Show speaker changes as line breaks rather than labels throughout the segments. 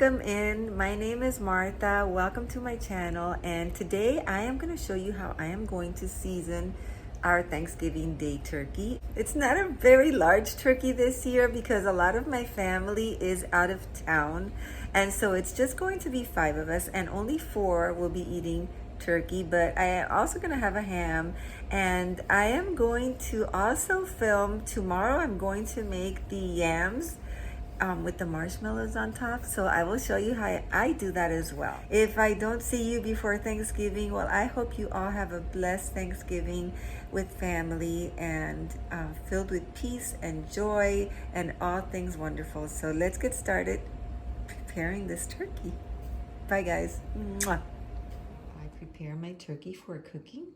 welcome in. My name is Martha. Welcome to my channel, and today I am going to show you how I am going to season our Thanksgiving Day turkey. It's not a very large turkey this year because a lot of my family is out of town, and so it's just going to be 5 of us, and only 4 will be eating turkey, but I am also going to have a ham, and I am going to also film tomorrow. I'm going to make the yams with the marshmallows on top, so I will show you how I do that as well. If I don't see you before Thanksgiving, well, I hope you all have a blessed Thanksgiving with family and filled with peace and joy and all things wonderful. So let's get started preparing this turkey. Bye guys. Mwah. I prepare my turkey for cooking,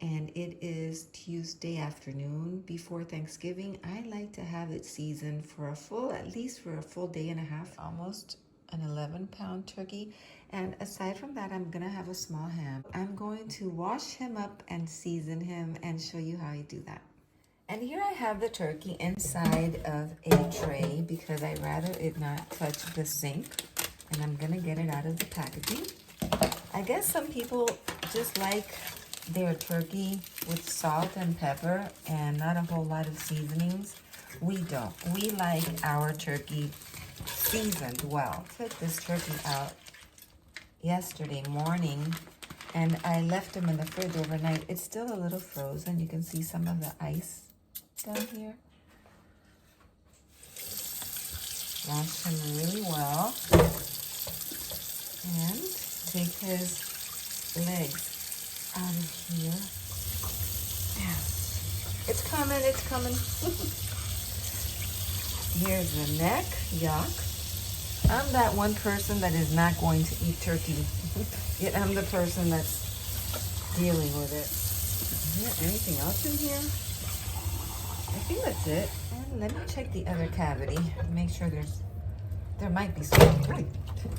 and it is Tuesday afternoon before Thanksgiving. I like to have it seasoned for at least for a full day and a half, almost an 11-pound turkey. And aside from that, I'm gonna have a small ham. I'm going to wash him up and season him and show you how I do that. And here I have the turkey inside of a tray because I'd rather it not touch the sink. And I'm gonna get it out of the packaging. I guess some people just like their turkey with salt and pepper and not a whole lot of seasonings. We don't. We like our turkey seasoned well. Took this turkey out yesterday morning and I left him in the fridge overnight. It's still a little frozen. You can see some of the ice down here. Wash him really well and take his legs out of here. Yeah. It's coming, it's coming. Here's the neck, yuck. I'm that one person that is not going to eat turkey. Yet I'm the person that's dealing with it. Is there anything else in here? I think that's it. And let me check the other cavity. Make sure there might be something.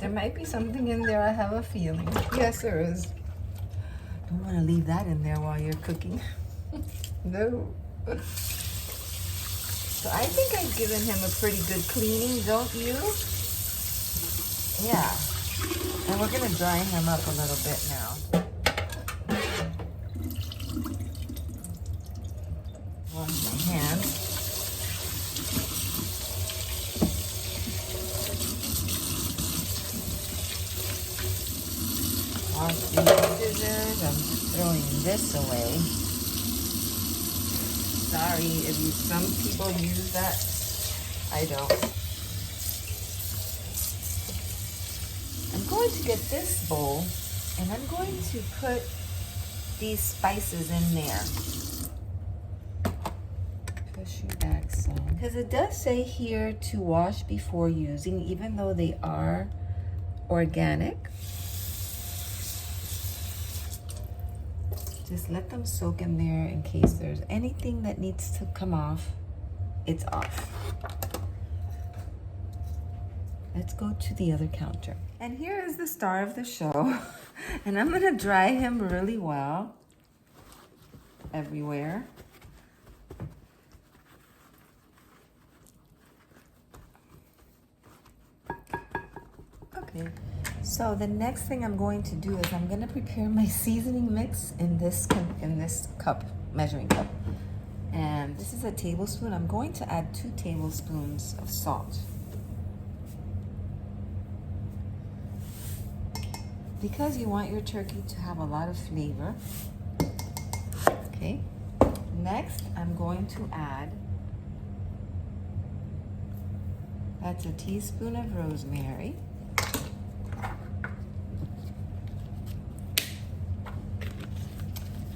There might be something in there, I have a feeling. Yes, there is. Don't want to leave that in there while you're cooking. No. So I think I've given him a pretty good cleaning, don't you? Yeah. And we're going to dry him up a little bit now. Wash my hands. Wash these scissors. I'm throwing this away. Sorry if some people use that. I don't. I'm going to get this bowl and I'm going to put these spices in there. Push you back some. Because it does say here to wash before using, even though they are organic. Just let them soak in there in case there's anything that needs to come off. It's off. Let's go to the other counter. And here is the star of the show. And I'm gonna dry him really well everywhere. Okay. So the next thing I'm going to do is I'm going to prepare my seasoning mix in this cup, measuring cup. And this is a tablespoon. I'm going to add 2 tablespoons of salt. Because you want your turkey to have a lot of flavor. Okay. Next, I'm going to add, that's a teaspoon of rosemary.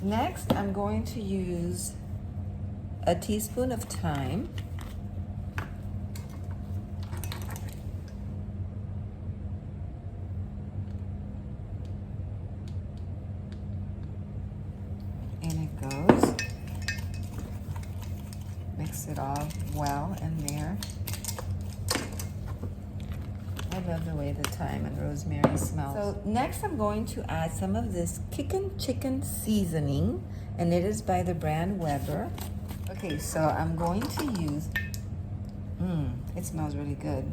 Next, I'm going to use a teaspoon of thyme. In it goes. Mix it all well in there. I love the way the thyme and rosemary smells. So next I'm going to add some of this kickin' chicken seasoning, and it is by the brand Weber. Okay, so I'm going to use, it smells really good.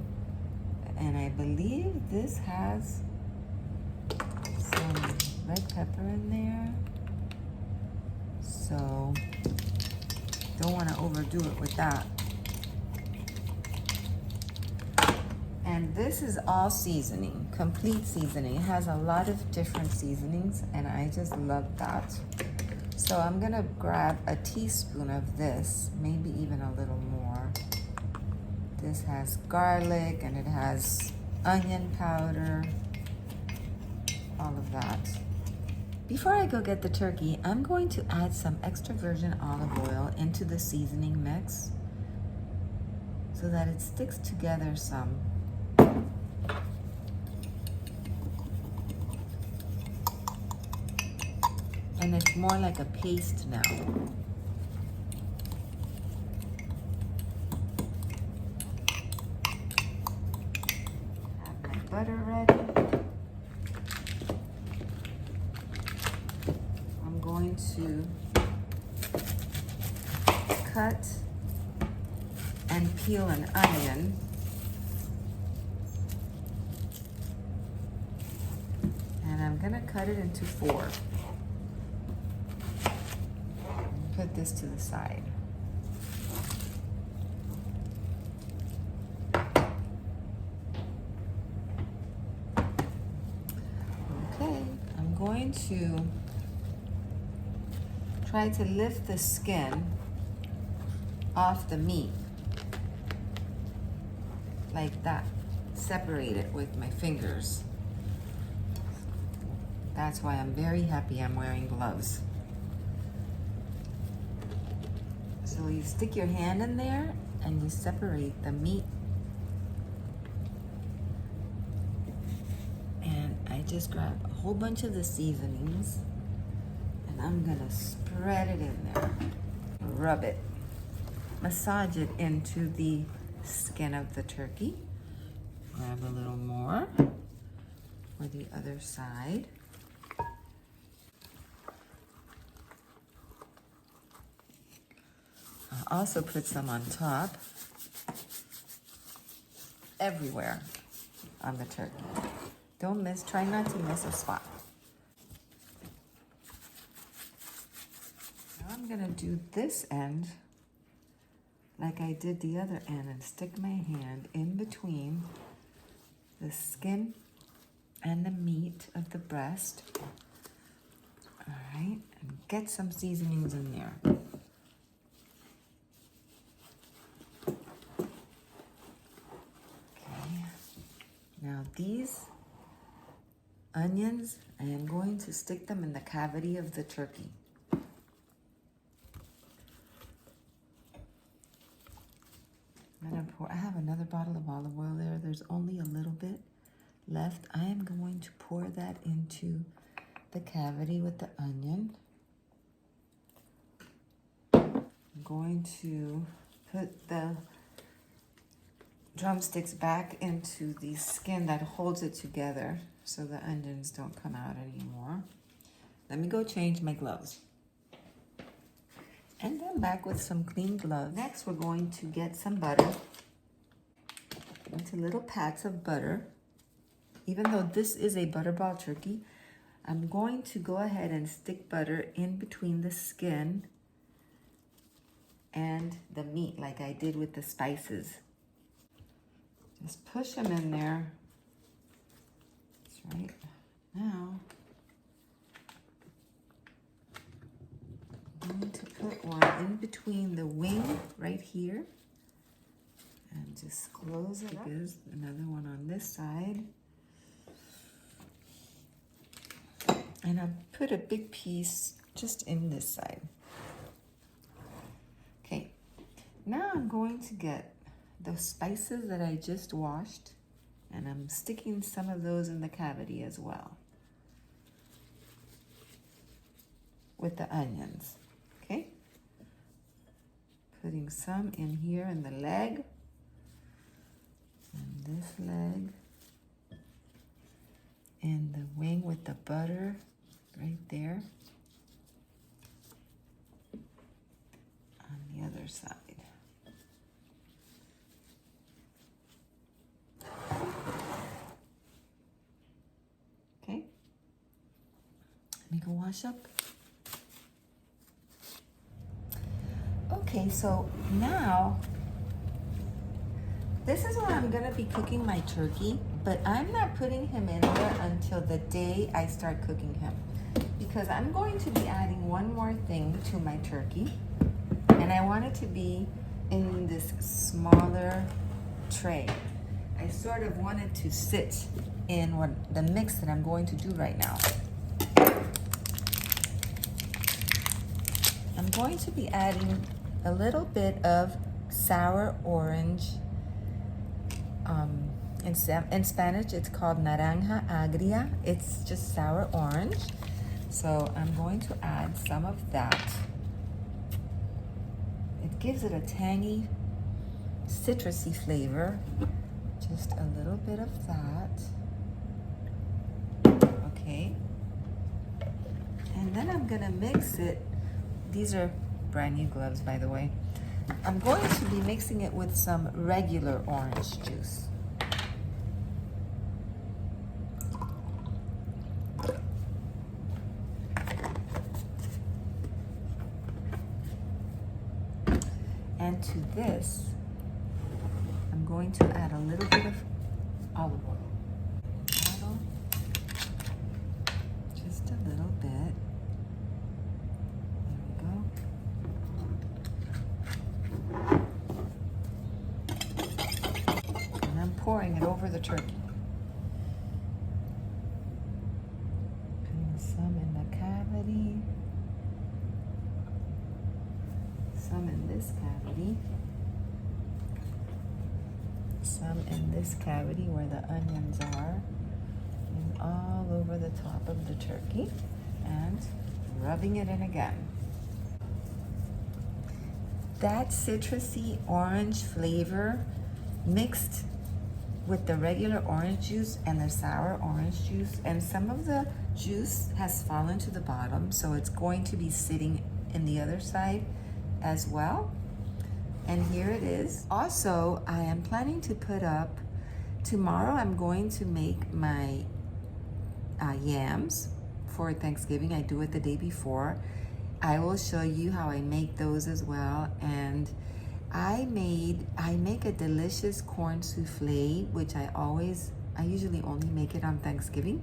And I believe this has some red pepper in there. So don't want to overdo it with that. And this is all seasoning, complete seasoning. It has a lot of different seasonings and I just love that. So I'm gonna grab a teaspoon of this, maybe even a little more. This has garlic and it has onion powder, all of that. Before I go get the turkey, I'm going to add some extra virgin olive oil into the seasoning mix so that it sticks together some. And it's more like a paste now. Have my butter ready. I'm going to cut and peel an onion. And I'm gonna cut it into 4. Put this to the side. Okay, I'm going to try to lift the skin off the meat like that. Separate it with my fingers. That's why I'm very happy I'm wearing gloves. So you stick your hand in there and you separate the meat. And I just grab a whole bunch of the seasonings and I'm gonna spread it in there. Rub it. Massage it into the skin of the turkey. Grab a little more for the other side. I'll also put some on top, everywhere on the turkey. Don't miss, try not to miss a spot. Now I'm gonna do this end like I did the other end and stick my hand in between the skin and the meat of the breast. All right, and get some seasonings in there. Now these onions, I am going to stick them in the cavity of the turkey. I'm gonna pour, I have another bottle of olive oil there. There's only a little bit left. I am going to pour that into the cavity with the onion. I'm going to put the drumsticks back into the skin that holds it together so the onions don't come out anymore. Let me go change my gloves. And then back with some clean gloves. Next, we're going to get some butter. Into little pats of butter. Even though this is a butterball turkey, I'm going to go ahead and stick butter in between the skin and the meat like I did with the spices. Just push them in there. That's right. Now, I'm going to put one in between the wing right here. And just close it up. There's another one on this side. And I put a big piece just in this side. Okay, now I'm going to get the spices that I just washed, and I'm sticking some of those in the cavity as well with the onions. Okay, putting some in here in the leg and this leg and the wing with the butter right there on the other side. wash up. Okay, so now this is where I'm gonna be cooking my turkey, but I'm not putting him in there until the day I start cooking him, because I'm going to be adding one more thing to my turkey, and I want it to be in this smaller tray. I sort of wanted to sit in the mix that I'm going to do right now. I'm going to be adding a little bit of sour orange. In Spanish, it's called naranja agria. It's just sour orange. So I'm going to add some of that. It gives it a tangy, citrusy flavor. Just a little bit of that. Okay. And then I'm gonna mix it. These are brand new gloves, by the way. I'm going to be mixing it with some regular orange juice. And to this, I'm going to add a little bit of olive oil. Just a little bit. Pouring it over the turkey. Putting some in the cavity, some in this cavity, some in this cavity where the onions are, and all over the top of the turkey, and rubbing it in again. That citrusy orange flavor mixed with the regular orange juice and the sour orange juice, and some of the juice has fallen to the bottom, so it's going to be sitting in the other side as well. And here it is. Also, I am planning to put up, tomorrow I'm going to make my yams for Thanksgiving. I do it the day before. I will show you how I make those as well. And I make a delicious corn soufflé, which I usually only make it on Thanksgiving.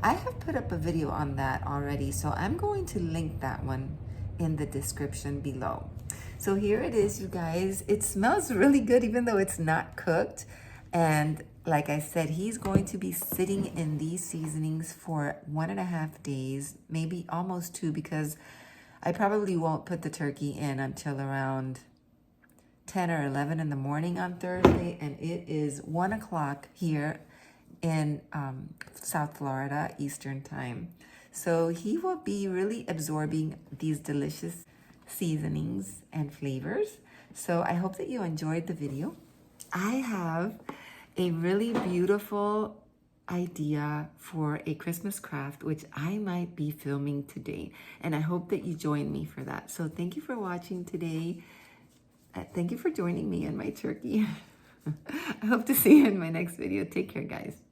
I have put up a video on that already, so I'm going to link that one in the description below. So here it is, you guys. It smells really good even though it's not cooked. And like I said, he's going to be sitting in these seasonings for 1.5 days, maybe almost 2, because I probably won't put the turkey in until around 10 or 11 in the morning on Thursday, and it is 1 o'clock here in South Florida, Eastern time. So he will be really absorbing these delicious seasonings and flavors. So I hope that you enjoyed the video. I have a really beautiful idea for a Christmas craft, which I might be filming today, and I hope that you join me for that. So thank you for watching today. Thank you for joining me in my turkey. I hope to see you in my next video. Take care, guys.